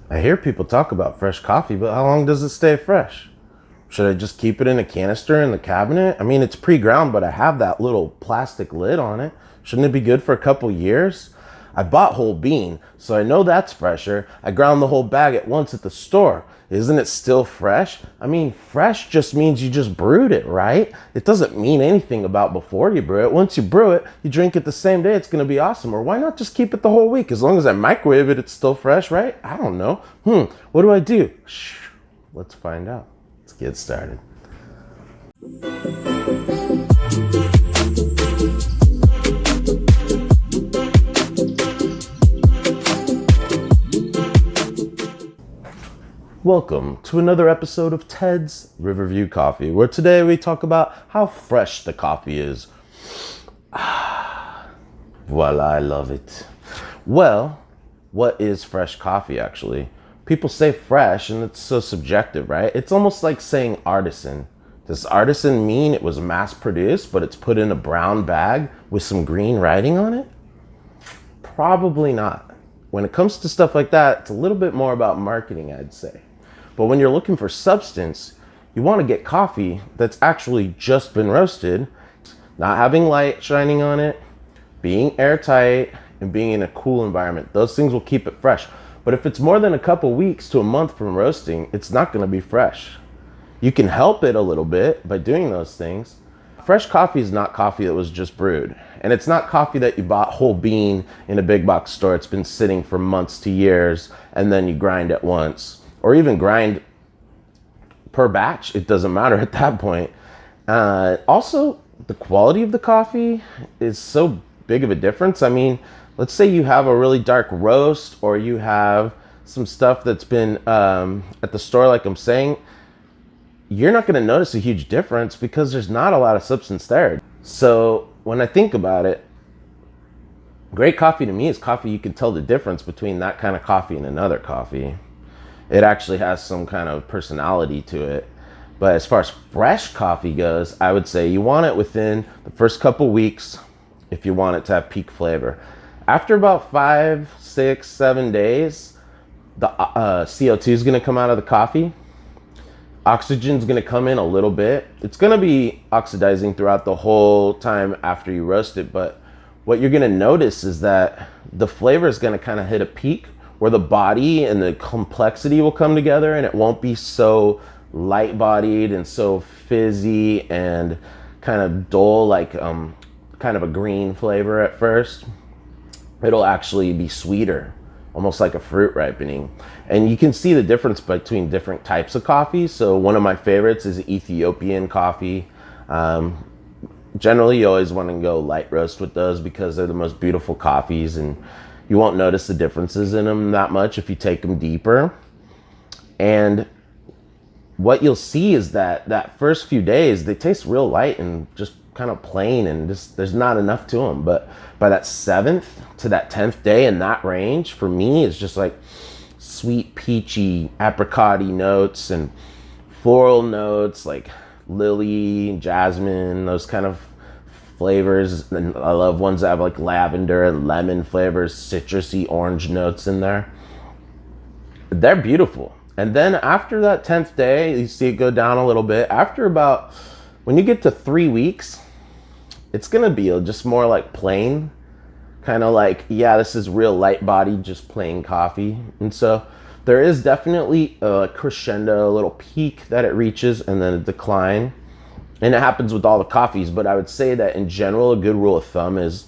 I hear people talk about fresh coffee, but how long does it stay fresh? Should I just keep it in a canister in the cabinet? I mean, it's pre-ground, but I have that little plastic lid on it. Shouldn't it be good for a couple years? I bought whole bean, so I know that's fresher. I ground the whole bag at once at the store. Isn't it still fresh? I mean, fresh just means you just brewed it, right? It doesn't mean anything about before you brew it. Once you brew it, you drink it the same day, it's gonna be awesome. Or why not just keep it the whole week? As long as I microwave it, it's still fresh, right? I don't know. What do I do? Shh, let's find out. Let's get started. Welcome to another episode of Ted's Riverview Coffee, where today we talk about how fresh the coffee is. Voila, I love it. Well, what is fresh coffee actually? People say fresh and it's so subjective, right? It's almost like saying artisan. Does artisan mean it was mass produced, but it's put in a brown bag with some green writing on it? Probably not. When it comes to stuff like that, it's a little bit more about marketing, I'd say. But when you're looking for substance, you want to get coffee that's actually just been roasted, not having light shining on it, being airtight, and being in a cool environment. Those things will keep it fresh. But if it's more than a couple weeks to a month from roasting, it's not going to be fresh. You can help it a little bit by doing those things. Fresh coffee is not coffee that was just brewed. And it's not coffee that you bought whole bean in a big box store. It's been sitting for months to years, and then you grind at once. Or even grind per batch. It doesn't matter at that point. Also, the quality of the coffee is so big of a difference. I mean, let's say you have a really dark roast, or you have some stuff that's been at the store, like I'm saying, you're not going to notice a huge difference because there's not a lot of substance there. So when I think about it, great coffee to me is coffee you can tell the difference between that kind of coffee and another coffee. It actually has some kind of personality to it. But as far as fresh coffee goes, I would say you want it within the first couple weeks if you want it to have peak flavor. After about 5, 6, 7 days, the CO2 is going to come out of the coffee. Oxygen is going to come in a little bit. It's going to be oxidizing throughout the whole time after you roast it. But what you're going to notice is that the flavor is going to kind of hit a peak where the body and the complexity will come together, and it won't be so light-bodied and so fizzy and kind of dull, like kind of a green flavor at first. It'll actually be sweeter, almost like a fruit ripening. And you can see the difference between different types of coffee. So one of my favorites is Ethiopian coffee. Generally, you always want to go light roast with those because they're the most beautiful coffees, and you won't notice the differences in them that much if you take them deeper. And what you'll see is that first few days, they taste real light and just kind of plain, and just there's not enough to them. But by that 7th to that 10th day in that range, for me, is just like sweet, peachy, apricot-y notes and floral notes like lily, jasmine, those kind of flavors. And I love ones that have like lavender and lemon flavors, citrusy orange notes in there. They're beautiful. And then after that 10th day, you see it go down a little bit. After about, when you get to 3 weeks, it's gonna be just more like plain, kind of like, yeah, this is real light bodied, just plain coffee. And so there is definitely a crescendo, a little peak that it reaches, and then a decline. And it happens with all the coffees, but I would say that in general, a good rule of thumb is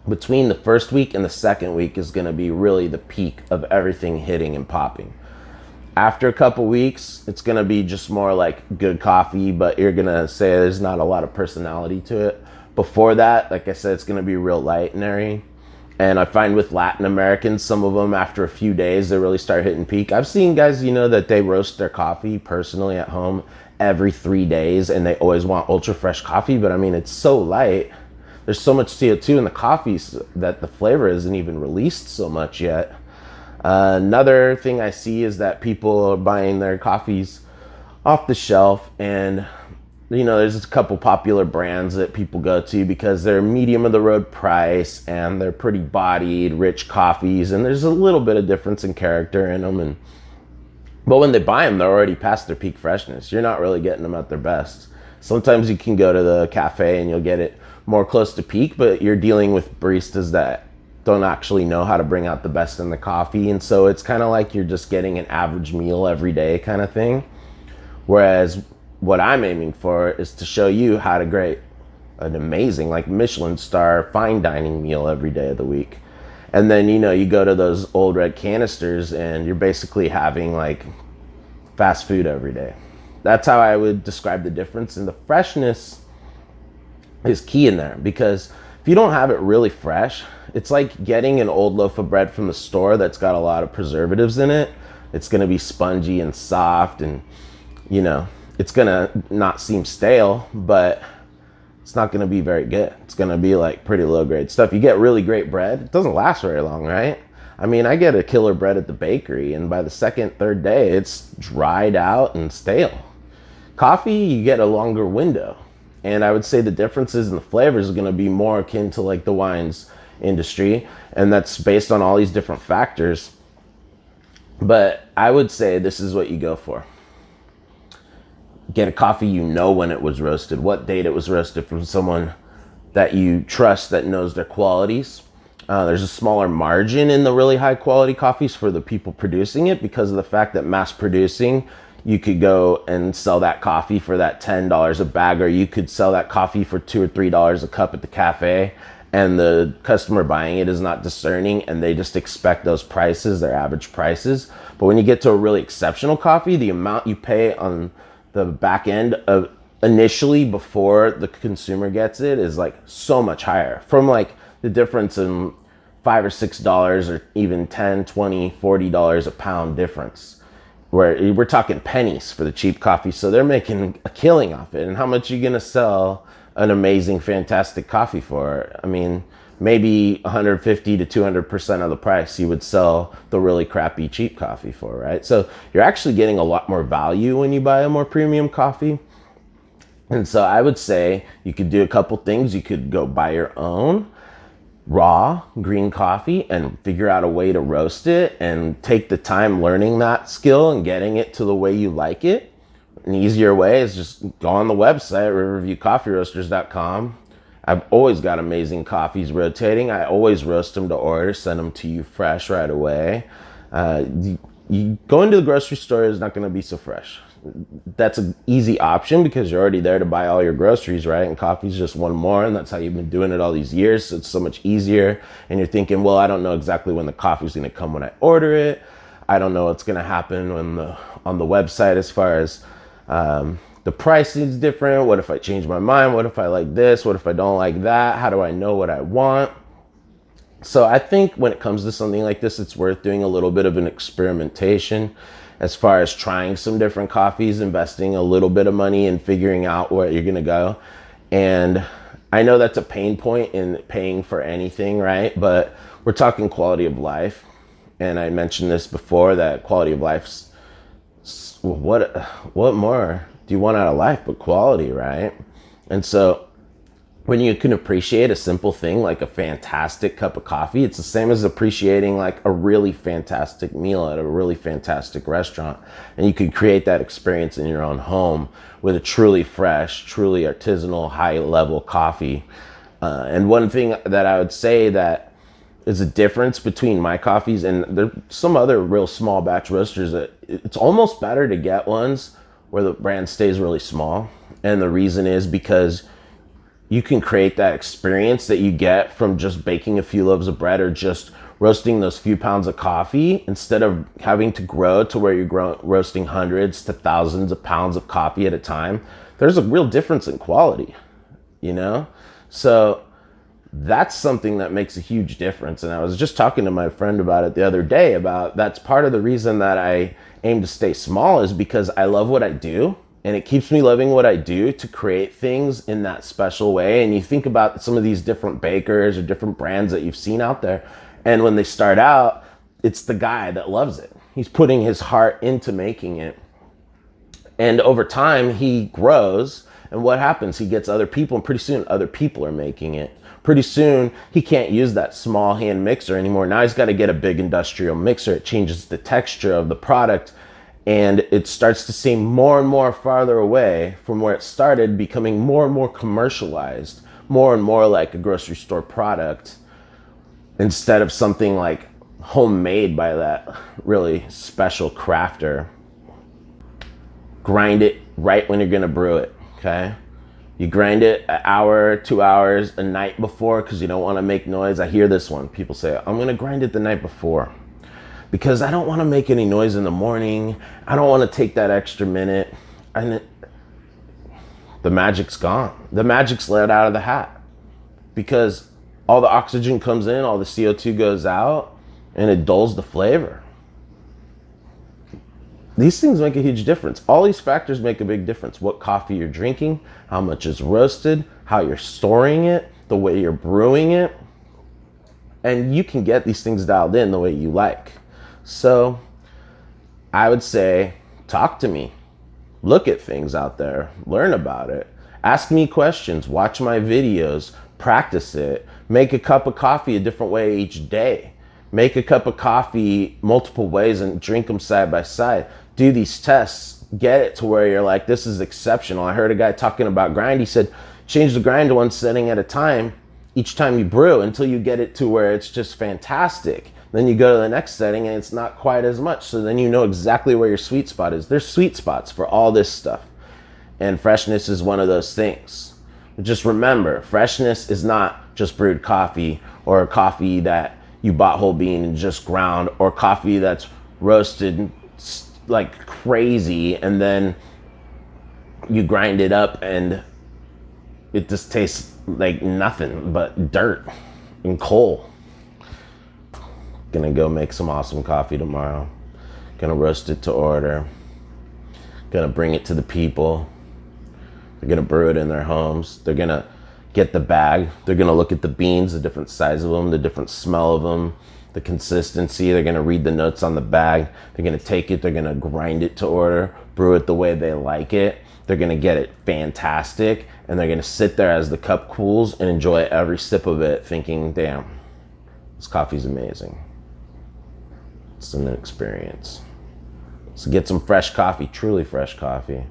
between the first week and the second week is going to be really the peak of everything hitting and popping. After a couple weeks, it's going to be just more like good coffee, but you're going to say there's not a lot of personality to it. Before that, like I said, it's going to be real light and airy. And I find with Latin Americans, some of them after a few days, they really start hitting peak. I've seen guys, that they roast their coffee personally at home every 3 days, and they always want ultra fresh coffee. But I mean, it's so light. There's so much CO2 in the coffees that the flavor isn't even released so much yet. Another thing I see is that people are buying their coffees off the shelf, and there's a couple popular brands that people go to because they're medium of the road price and they're pretty bodied, rich coffees, and there's a little bit of difference in character in them. But when they buy them, they're already past their peak freshness. You're not really getting them at their best. Sometimes you can go to the cafe and you'll get it more close to peak, but you're dealing with baristas that don't actually know how to bring out the best in the coffee. And so it's kind of like you're just getting an average meal every day kind of thing. Whereas what I'm aiming for is to show you how to create an amazing, like Michelin star fine dining meal every day of the week. And then, you go to those old red canisters and you're basically having like fast food every day. That's how I would describe the difference. And the freshness is key in there, because if you don't have it really fresh, it's like getting an old loaf of bread from the store that's got a lot of preservatives in it. It's going to be spongy and soft, and it's going to not seem stale, but it's not going to be very good. It's going to be like pretty low grade stuff. You get really great bread, it doesn't last very long, right? I mean, I get a killer bread at the bakery, and by the second, third day, it's dried out and stale. Coffee, you get a longer window. And I would say the differences in the flavors are going to be more akin to like the wines industry. And that's based on all these different factors. But I would say this is what you go for. Get a coffee when it was roasted, what date it was roasted, from someone that you trust, that knows their qualities. There's a smaller margin in the really high quality coffees for the people producing it, because of the fact that mass producing, you could go and sell that coffee for that $10 a bag, or you could sell that coffee for $2 or $3 a cup at the cafe, and the customer buying it is not discerning and they just expect those prices, their average prices. But when you get to a really exceptional coffee, the amount you pay on the back end of initially before the consumer gets it is like so much higher, from like the difference in $5 or $6 or even $10, $20, $40 a pound difference, where we're talking pennies for the cheap coffee. So they're making a killing off it. And how much are you going to sell an amazing, fantastic coffee for? I mean, maybe 150 to 200% of the price you would sell the really crappy cheap coffee for, right? So you're actually getting a lot more value when you buy a more premium coffee. And so I would say you could do a couple things. You could go buy your own raw green coffee and figure out a way to roast it and take the time learning that skill and getting it to the way you like it. An easier way is just go on the website, riverviewcoffeeroasters.com. I've always got amazing coffees rotating. I always roast them to order, send them to you fresh right away. You go into the grocery store, is not going to be so fresh. That's an easy option because you're already there to buy all your groceries, right? And coffee's just one more, and that's how you've been doing it all these years. So it's so much easier. And you're thinking, well, I don't know exactly when the coffee's going to come when I order it. I don't know what's going to happen when on the website as far as the pricing is different. What if I change my mind? What if I like this? What if I don't like that? How do I know what I want? So I think when it comes to something like this, it's worth doing a little bit of an experimentation as far as trying some different coffees, investing a little bit of money and figuring out where you're going to go. And I know that's a pain point in paying for anything, right? But we're talking quality of life. And I mentioned this before, that quality of life's, what more do you want out of life but quality, right? And so when you can appreciate a simple thing like a fantastic cup of coffee, it's the same as appreciating like a really fantastic meal at a really fantastic restaurant. And you can create that experience in your own home with a truly fresh, truly artisanal, high-level coffee. And one thing that I would say that is a difference between my coffees and there's some other real small batch roasters, that it's almost better to get ones where the brand stays really small. And the reason is because you can create that experience that you get from just baking a few loaves of bread or just roasting those few pounds of coffee, instead of having to grow to where you're roasting hundreds to thousands of pounds of coffee at a time. There's a real difference in quality, So that's something that makes a huge difference. And I was just talking to my friend about it the other day, about that's part of the reason that I aim to stay small, is because I love what I do. And it keeps me loving what I do to create things in that special way. And you think about some of these different bakers or different brands that you've seen out there. And when they start out, it's the guy that loves it. He's putting his heart into making it. And over time, he grows. And what happens? He gets other people, and pretty soon other people are making it. Pretty soon he can't use that small hand mixer anymore. Now he's got to get a big industrial mixer. It changes the texture of the product, and it starts to seem more and more farther away from where it started, becoming more and more commercialized, more and more like a grocery store product, instead of something like homemade by that really special crafter. Grind it right when you're gonna brew it, okay? You grind it an hour, 2 hours, a night before, because you don't want to make noise. I hear this one. People say, I'm gonna grind it the night before because I don't want to make any noise in the morning. I don't want to take that extra minute. And the magic's gone. The magic's let out of the hat, because all the oxygen comes in, all the CO2 goes out, and it dulls the flavor. These things make a huge difference. All these factors make a big difference. What coffee you're drinking, how much is roasted, how you're storing it, the way you're brewing it. And you can get these things dialed in the way you like. So I would say, talk to me. Look at things out there. Learn about it. Ask me questions. Watch my videos. Practice it. Make a cup of coffee a different way each day. Make a cup of coffee multiple ways and drink them side by side. Do these tests. Get it to where you're like, this is exceptional. I heard a guy talking about grind. He said, change the grind to one setting at a time each time you brew until you get it to where it's just fantastic. Then you go to the next setting and it's not quite as much. So then you know exactly where your sweet spot is. There's sweet spots for all this stuff. And freshness is one of those things. But just remember, freshness is not just brewed coffee, or coffee that you bought whole bean and just ground, or coffee that's roasted like crazy and then you grind it up and it just tastes like nothing but dirt and coal. Gonna go make some awesome coffee tomorrow. Gonna roast it to order. Gonna bring it to the people. They're gonna brew it in their homes. They're gonna get the bag. They're gonna look at the beans, the different size of them, the different smell of them, the consistency. They're gonna read the notes on the bag. They're gonna take it, they're gonna grind it to order, brew it the way they like it. They're gonna get it fantastic, and they're gonna sit there as the cup cools and enjoy every sip of it thinking, damn, this coffee's amazing. It's an experience. So get some fresh coffee, truly fresh coffee.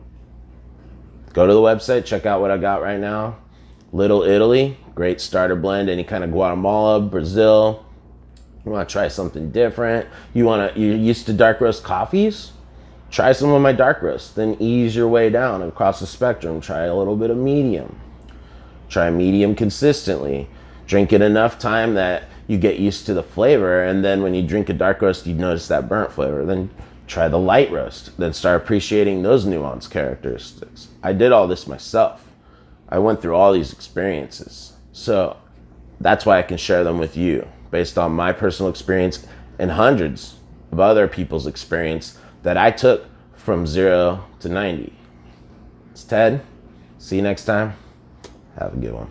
Go to the website, check out what I got right now. Little Italy, great starter blend. Any kind of Guatemala, Brazil. You want to try something different. You're used to dark roast coffees? Try some of my dark roast. Then ease your way down across the spectrum. Try a little bit of medium. Try medium consistently. Drink it enough time that you get used to the flavor, and then when you drink a dark roast, you notice that burnt flavor. Then try the light roast. Then start appreciating those nuanced characteristics. I did all this myself. I went through all these experiences. So that's why I can share them with you based on my personal experience and hundreds of other people's experience that I took from 0 to 90. It's Ted. See you next time. Have a good one.